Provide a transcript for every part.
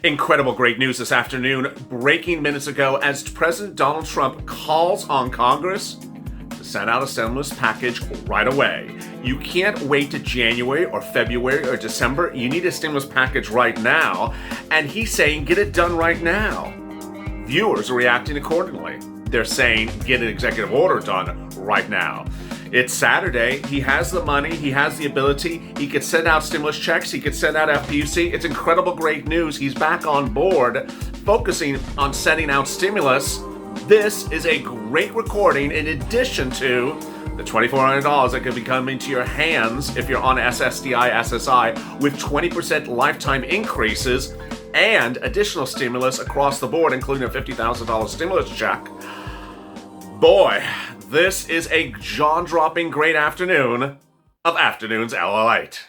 Incredible great news this afternoon, breaking minutes ago as President Donald Trump calls on Congress to send out a stimulus package right away. You can't wait to January or February or December. You need a stimulus package right now. And he's saying, get it done right now. Viewers are reacting accordingly. They're saying, get an executive order done right now. It's Saturday. He has the money. He has the ability. He could send out stimulus checks. He could send out FPUC. It's incredible great news. He's back on board, focusing on sending out stimulus. This is a great recording in addition to the $2,400 that could be coming to your hands if you're on SSDI, SSI, with 20% lifetime increases and additional stimulus across the board, including a $50,000 stimulus check. Boy, this is a jaw-dropping great afternoon of Afternoons LALATE.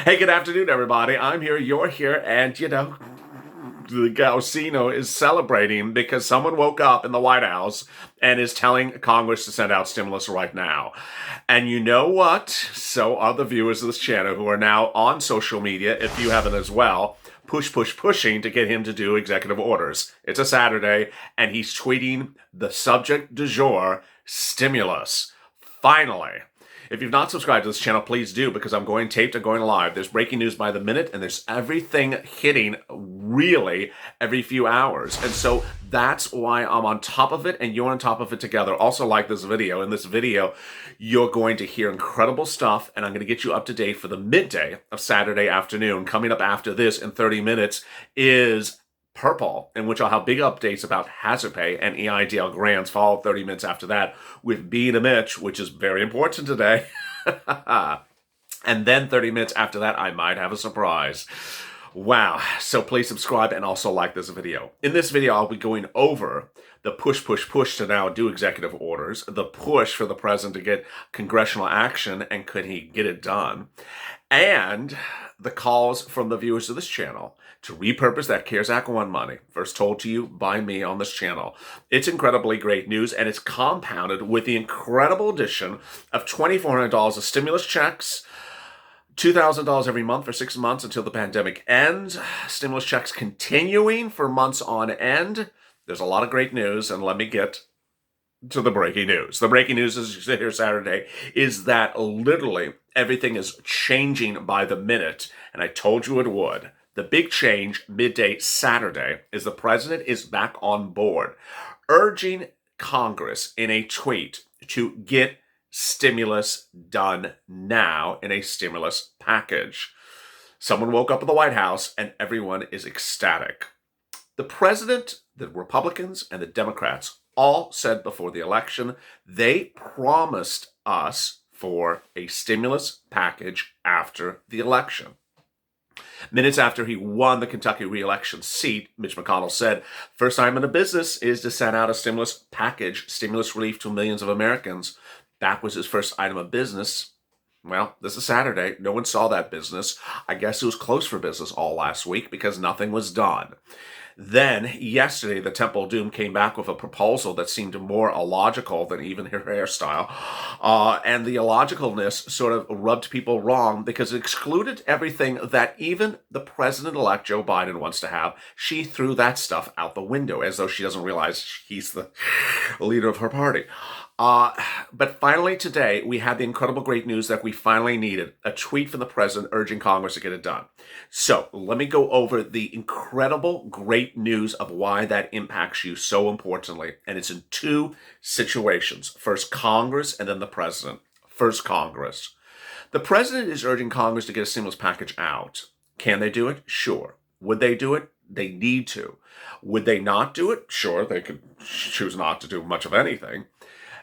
Hey, good afternoon, everybody. I'm here, you're here, and the Gausino is celebrating because someone woke up in the White House and is telling Congress to send out stimulus right now. And you know what? So are the viewers of this channel who are now on social media, if you haven't as well, pushing to get him to do executive orders. It's a Saturday, and he's tweeting the subject du jour, stimulus. Finally. If you've not subscribed to this channel, please do, because I'm going taped and going live. There's breaking news by the minute, and there's everything hitting really every few hours. And so that's why I'm on top of it, and you're on top of it together. Also, like this video. In this video, you're going to hear incredible stuff, and I'm going to get you up to date for the midday of Saturday afternoon. Coming up after this in 30 minutes is Purple, in which I'll have big updates about hazard pay and EIDL grants. Follow 30 minutes after that with Being a Mitch, which is very important today. And then 30 minutes after that, I might have a surprise. Wow. So please subscribe and also like this video. In this video, I'll be going over the push to now do executive orders, the push for the president to get congressional action, and could he get it done, and the calls from the viewers of this channel to repurpose that CARES Act 1 money, first told to you by me on this channel. It's incredibly great news, and it's compounded with the incredible addition of $2,400 of stimulus checks, $2,000 every month for 6 months until the pandemic ends, stimulus checks continuing for months on end. There's a lot of great news, and let me get to the breaking news. The breaking news, as you sit here Saturday, is that literally everything is changing by the minute, and I told you it would. The big change midday Saturday is the president is back on board, urging Congress in a tweet to get stimulus done now in a stimulus package. Someone woke up at the White House and everyone is ecstatic. The president, the Republicans, and the Democrats all said before the election they promised us for a stimulus package after the election. Minutes after he won the Kentucky re-election seat, Mitch McConnell said, first time in the business is to send out a stimulus package, stimulus relief to millions of Americans. That was his first item of business. Well, this is Saturday. No one saw that business. I guess it was closed for business all last week because nothing was done. Then, yesterday, the Temple of Doom came back with a proposal that seemed more illogical than even her hairstyle. And the illogicalness sort of rubbed people wrong because it excluded everything that even the president-elect Joe Biden wants to have. She threw that stuff out the window as though she doesn't realize he's the leader of her party. But finally today, we had the incredible great news that we finally needed, a tweet from the president urging Congress to get it done. So let me go over the incredible great news of why that impacts you so importantly. And it's in two situations. First, Congress, and then the president. First, Congress. The president is urging Congress to get a stimulus package out. Can they do it? Sure. Would they do it? They need to. Would they not do it? Sure, they could choose not to do much of anything.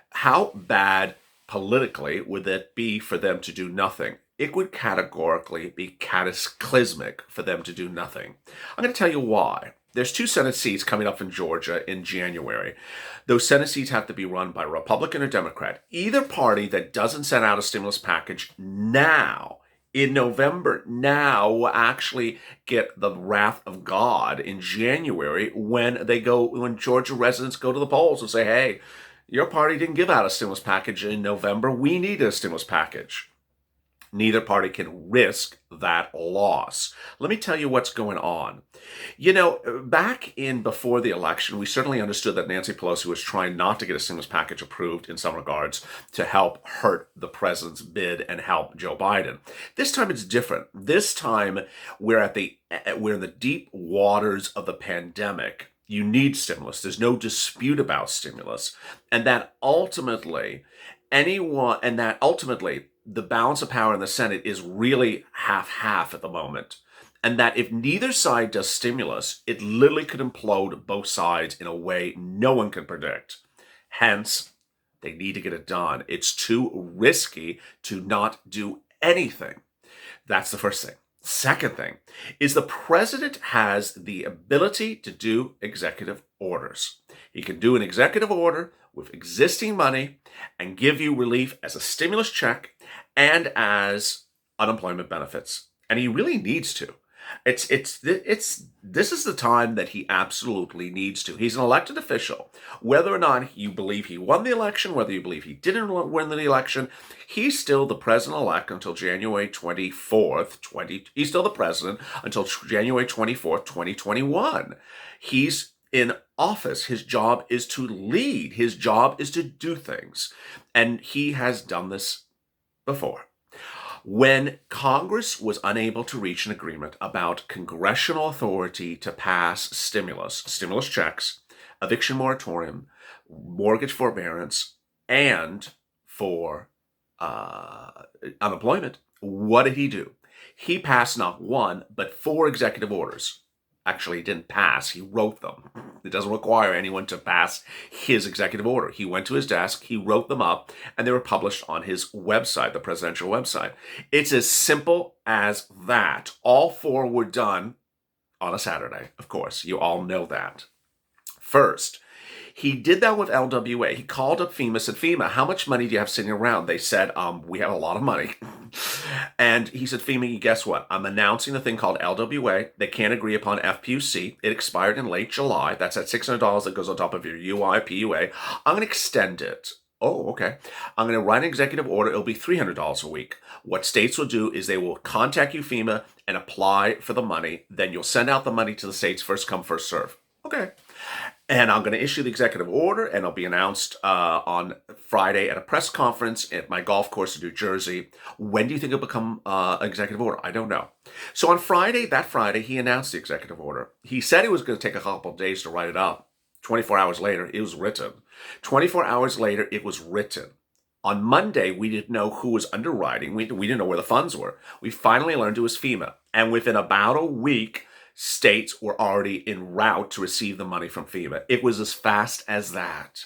How bad politically would it be for them to do nothing? It would categorically be cataclysmic for them to do nothing. I'm going to tell you why. There's 2 Senate seats coming up in Georgia in January. Those Senate seats have to be run by Republican or Democrat. Either party that doesn't send out a stimulus package now, in November, now will actually get the wrath of God in January when Georgia residents go to the polls and say, hey, your party didn't give out a stimulus package in November. We need a stimulus package. Neither party can risk that loss. Let me tell you what's going on. Back in before the election, we certainly understood that Nancy Pelosi was trying not to get a stimulus package approved in some regards to help hurt the president's bid and help Joe Biden. This time it's different. This time we're in the deep waters of the pandemic. You need stimulus. There's no dispute about stimulus. And that ultimately the balance of power in the Senate is really half-half at the moment. And that if neither side does stimulus, it literally could implode both sides in a way no one can predict. Hence, they need to get it done. It's too risky to not do anything. That's the first thing. Second thing is the president has the ability to do executive orders. He can do an executive order with existing money and give you relief as a stimulus check and as unemployment benefits. And he really needs to. This is the time that he absolutely needs to. He's an elected official. Whether or not you believe he won the election, whether you believe he didn't win the election, he's still the president-elect until January 24th, he's still the president until January 24th, 2021. He's in office. His job is to lead. His job is to do things. And he has done this before. When Congress was unable to reach an agreement about congressional authority to pass stimulus checks, eviction moratorium, mortgage forbearance, and for unemployment, what did he do? He passed not 1, but 4 executive orders. Actually, he didn't pass. He wrote them. It doesn't require anyone to pass his executive order. He went to his desk, he wrote them up, and they were published on his website, the presidential website. It's as simple as that. All 4 were done on a Saturday, of course. You all know that. First, he did that with LWA. He called up FEMA, said, FEMA, how much money do you have sitting around? They said, we have a lot of money. And he said, FEMA, guess what? I'm announcing a thing called LWA. They can't agree upon FPUC. It expired in late July. That's at $600 that goes on top of your UI, PUA. I'm going to extend it. Oh, okay. I'm going to write an executive order. It'll be $300 a week. What states will do is they will contact you, FEMA, and apply for the money. Then you'll send out the money to the states, first come, first serve. Okay. And I'm going to issue the executive order, and it'll be announced on Friday at a press conference at my golf course in New Jersey. When do you think it'll become an executive order? I don't know. So on that Friday, he announced the executive order. He said it was going to take a couple of days to write it up. 24 hours later, it was written. 24 hours later, it was written. On Monday, we didn't know who was underwriting. We didn't know where the funds were. We finally learned it was FEMA. And within about a week, states were already en route to receive the money from FEMA. It was as fast as that.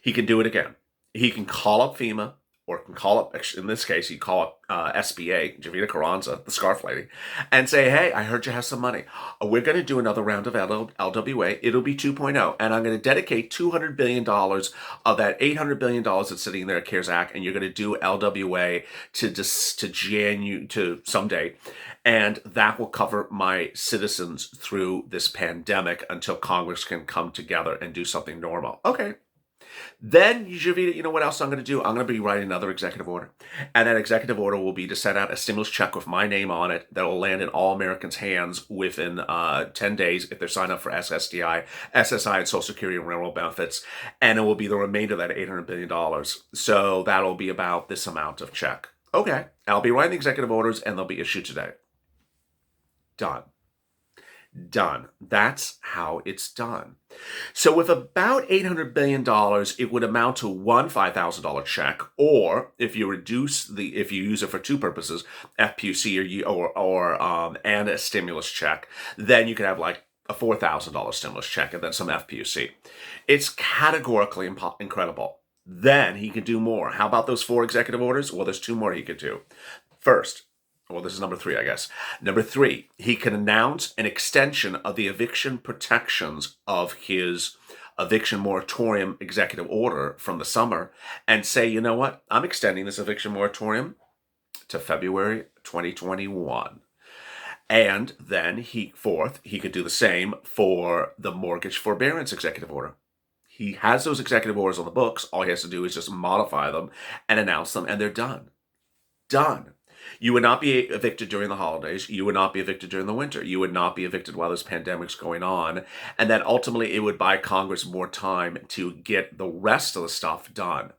He can do it again. He can call up FEMA, or can call up, in this case, he'd call up SBA, Javita Carranza, the scarf lady, and say, hey, I heard you have some money. We're going to do another round of LWA. It'll be 2.0, and I'm going to dedicate $200 billion of that $800 billion that's sitting there at CARES Act, and you're going to do LWA to someday. And that will cover my citizens through this pandemic until Congress can come together and do something normal. Okay. Then, Javita, you know what else I'm going to do? I'm going to be writing another executive order. And that executive order will be to send out a stimulus check with my name on it that will land in all Americans' hands within 10 days if they're signed up for SSDI, SSI, and Social Security and railroad benefits. And it will be the remainder of that $800 billion. So that'll be about this amount of check. Okay. I'll be writing the executive orders, and they'll be issued today. Done. That's how it's done. So with about $800 billion, it would amount to one $5,000 check, or if you use it for 2 purposes, FPUC and a stimulus check, then you could have like a $4,000 stimulus check and then some FPUC. It's categorically incredible. Then he can do more. How about those 4 executive orders? Well, there's 2 more he could do. First, well, this is number three, I guess. Number three, he can announce an extension of the eviction protections of his eviction moratorium executive order from the summer and say, you know what, I'm extending this eviction moratorium to February 2021. And then he could do the same for the mortgage forbearance executive order. He has those executive orders on the books. All he has to do is just modify them and announce them, and they're done. Done. You would not be evicted during the holidays. You would not be evicted during the winter. You would not be evicted while this pandemic's going on. And then ultimately it would buy Congress more time to get the rest of the stuff done.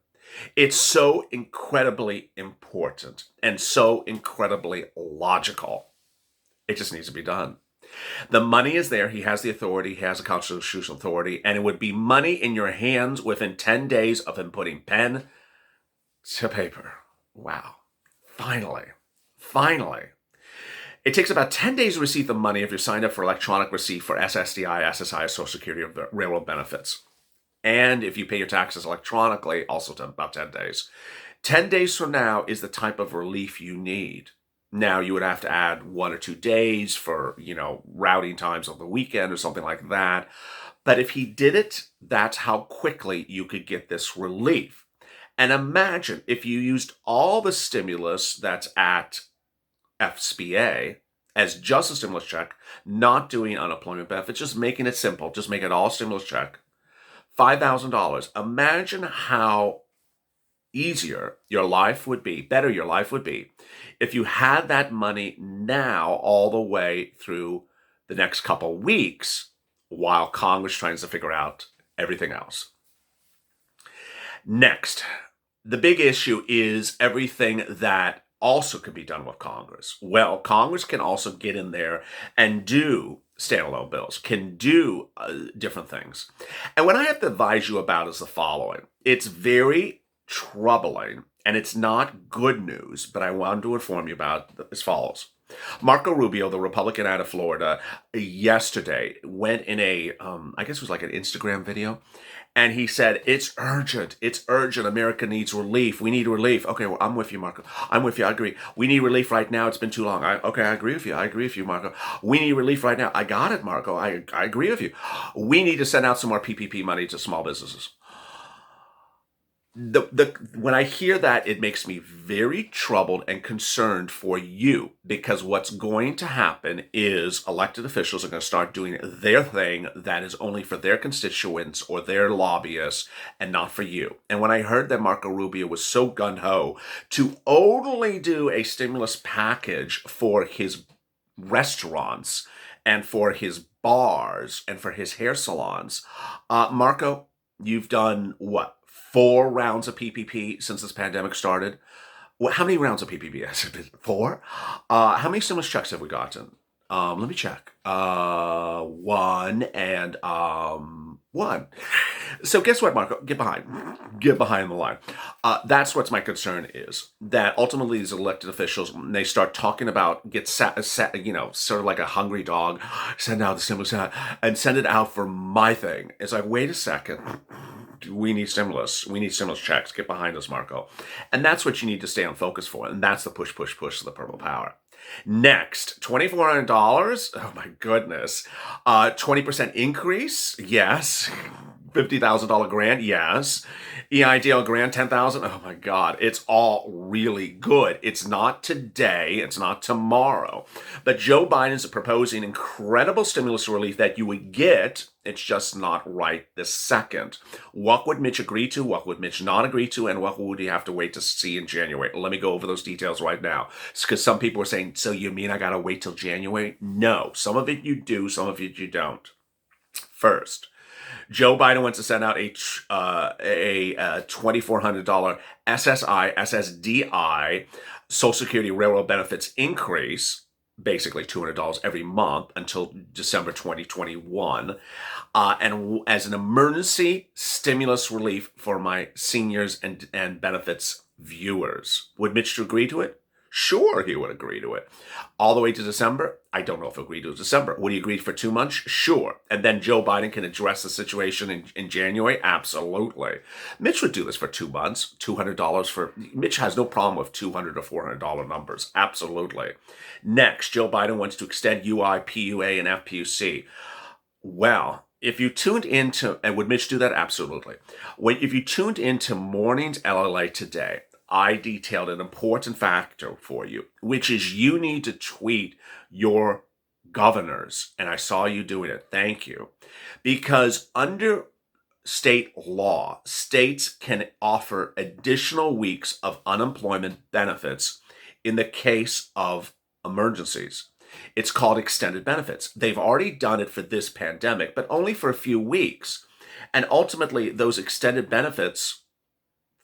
It's so incredibly important and so incredibly logical. It just needs to be done. The money is there. He has the authority. He has a constitutional authority. And it would be money in your hands within 10 days of him putting pen to paper. Wow. Finally. It takes about 10 days to receive the money if you're signed up for electronic receipt for SSDI, SSI, Social Security, or the railroad benefits. And if you pay your taxes electronically, also about 10 days. 10 days from now is the type of relief you need. Now, you would have to add 1 or 2 days for, routing times on the weekend or something like that. But if he did it, that's how quickly you could get this relief. And imagine if you used all the stimulus that's at FPUC as just a stimulus check, not doing unemployment benefits, just making it simple, just make it all stimulus check, $5,000. Imagine how easier your life would be, better your life would be, if you had that money now all the way through the next couple weeks while Congress tries to figure out everything else. Next, the big issue is everything that also could be done with Congress. Well, Congress can also get in there and do standalone bills, can do different things. And what I have to advise you about is the following. It's very troubling, and it's not good news, but I wanted to inform you about as follows. Marco Rubio, the Republican out of Florida, yesterday went in a, I guess it was like an Instagram video, and he said, it's urgent, America needs relief, we need relief. Okay, well, I'm with you, Marco. I'm with you, I agree. We need relief right now, it's been too long. I agree with you, Marco. We need relief right now. I got it, Marco, I agree with you. We need to send out some more PPP money to small businesses. When I hear that, it makes me very troubled and concerned for you, because what's going to happen is elected officials are going to start doing their thing that is only for their constituents or their lobbyists and not for you. And when I heard that Marco Rubio was so gung-ho to only do a stimulus package for his restaurants and for his bars and for his hair salons, Marco, you've done what? 4 rounds of PPP since this pandemic started. How many rounds of PPP has it been? 4? How many stimulus checks have we gotten? Let me check. 1 and 1. So guess what, Marco? Get behind the line. That's what's my concern is, that ultimately these elected officials, when they start talking about sort of like a hungry dog, send out the stimulus and send it out for my thing. It's like, wait a second. We need stimulus. We need stimulus checks. Get behind us, Marco. And that's what you need to stay on focus for. And that's the push of the purple power. Next, $2,400. Oh my goodness. 20% increase. Yes. $50,000 grant. Yes. EIDL grant, $10,000. Oh my God. It's all really good. It's not today. It's not tomorrow. But Joe Biden's proposing incredible stimulus relief that you would get. It's just not right this second. What would Mitch agree to? What would Mitch not agree to? And what would he have to wait to see in January? Let me go over those details right now. Because some people are saying, so you mean I got to wait till January? No. Some of it you do, some of it you don't. First, Joe Biden wants to send out a $2,400 SSI, SSDI, Social Security railroad benefits increase, basically $200 every month until December 2021, and as an emergency stimulus relief for my seniors and benefits viewers. Would Mitch agree to it? Sure, he would agree to it. All the way to December? I don't know if he'll agree to December. Would he agree for 2 months? Sure. And then Joe Biden can address the situation in January? Absolutely. Mitch would do this for 2 months. $200 for... Mitch has no problem with $200 or $400 numbers. Absolutely. Next, Joe Biden wants to extend UI, PUA, and FPUC. Well, if you tuned into... And would Mitch do that? Absolutely. If you tuned into Morning's LALATE today, I detailed an important factor for you, which is you need to tweet your governors. And I saw you doing it. Thank you. Because under state law, states can offer additional weeks of unemployment benefits in the case of emergencies. It's called extended benefits. They've already done it for this pandemic, but only for a few weeks. And ultimately, those extended benefits,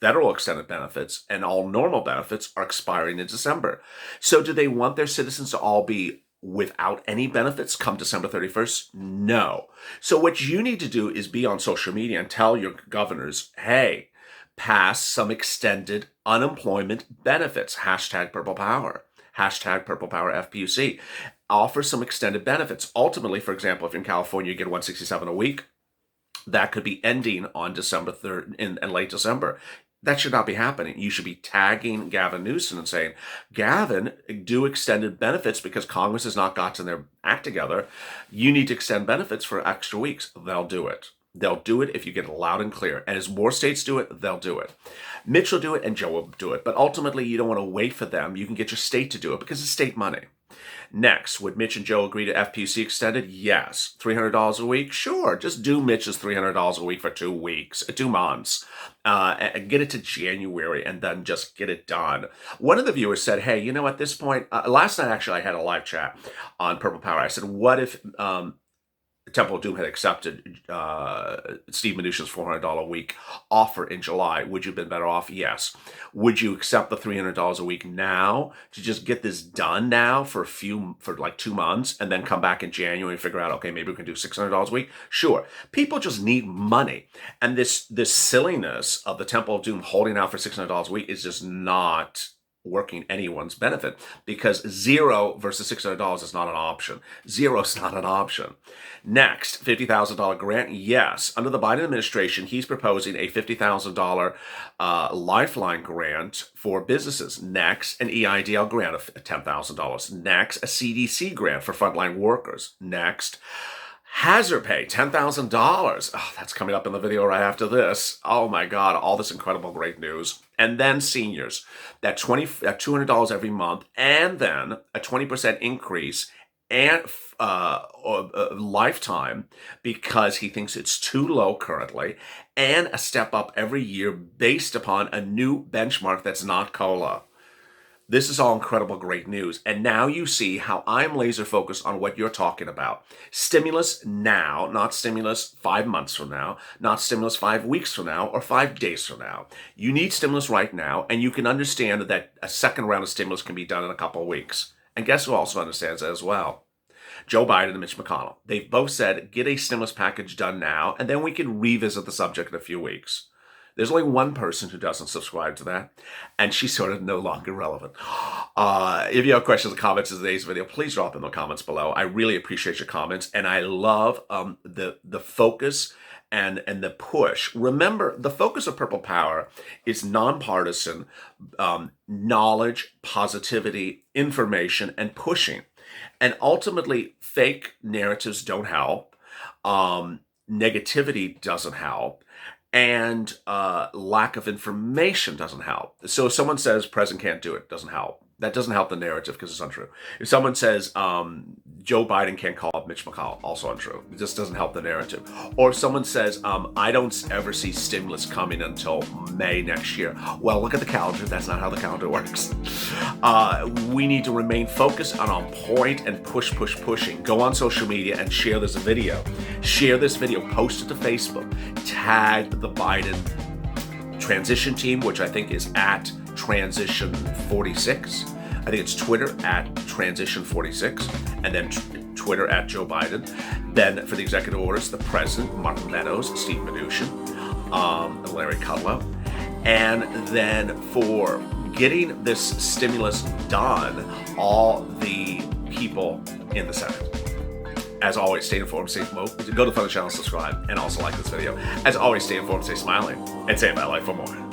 federal extended benefits and all normal benefits, are expiring in December. So do they want their citizens to all be without any benefits come December 31st? No. So what you need to do is be on social media and tell your governors, hey, pass some extended unemployment benefits. Hashtag Purple Power. Hashtag Purple Power FPUC. Offer some extended benefits. Ultimately, for example, if in California you get $167 a week, that could be ending on December 3rd in late December. That should not be happening. You should be tagging Gavin Newsom and saying, Gavin, do extended benefits because Congress has not gotten their act together. You need to extend benefits for extra weeks. They'll do it. They'll do it if you get it loud and clear. And as more states do it, they'll do it. Mitch will do it and Joe will do it. But ultimately, you don't want to wait for them. You can get your state to do it because it's state money. Next, would Mitch and Joe agree to FPUC extended? Yes. $300 a week? Sure. Just do Mitch's $300 a week for 2 weeks, 2 months, and get it to January and then just get it done. One of the viewers said, hey, you know, at this point, last night actually I had a live chat on Purple Power. I said, what if Temple of Doom had accepted Steve Mnuchin's $400 a week offer in July? Would you have been better off? Yes. Would you accept the $300 a week now to just get this done now for like 2 months and then come back in January and figure out, okay, maybe we can do $600 a week? Sure. People just need money. And this silliness of the Temple of Doom holding out for $600 a week is just not working anyone's benefit, because $0 versus $600 is not an option. $0 is not an option. Next, $50,000 grant. Yes, under the Biden administration, he's proposing a $50,000 lifeline grant for businesses. Next, an EIDL grant of $10,000. Next, a CDC grant for frontline workers. Next, hazard pay, $10,000. Oh, that's coming up in the video right after this. Oh my God, all this incredible great news. And then seniors, that $200 every month, and then a 20% increase and lifetime, because he thinks it's too low currently, and a step up every year based upon a new benchmark that's not COLA. This is all incredible great news. And now you see how I'm laser focused on what you're talking about. Stimulus now, not stimulus 5 months from now, not stimulus 5 weeks from now, or 5 days from now. You need stimulus right now, and you can understand that a second round of stimulus can be done in a couple of weeks. And guess who also understands that as well? Joe Biden and Mitch McConnell. They've both said, get a stimulus package done now, and then we can revisit the subject in a few weeks. There's only one person who doesn't subscribe to that, and she's sort of no longer relevant. If you have questions or comments in today's video, please drop in the comments below. I really appreciate your comments, and I love the focus and the push. Remember, the focus of Purple Power is nonpartisan knowledge, positivity, information, and pushing. And ultimately, fake narratives don't help. Negativity doesn't help. And lack of information doesn't help. So if someone says president can't do it, doesn't help. That doesn't help the narrative because it's untrue. If someone says Joe Biden can't call up Mitch McConnell, also untrue. It just doesn't help the narrative. Or if someone says I don't ever see stimulus coming until May next year. Well, look at the calendar. That's not how the calendar works. We need to remain focused and on point and pushing. Go on social media and share this video. Share this video. Post it to Facebook. Tag the Biden transition team, which I think is at Transition 46. I think it's Twitter at Transition 46, and then Twitter at Joe Biden. Then for the executive orders, the president, Mark Meadows, Steve Mnuchin, Larry Kudlow. And then for getting this stimulus done, all the people in the Senate. As always, stay informed, stay go to the channel, subscribe, and also like this video. As always, stay informed, stay smiling, and stay in my life for more.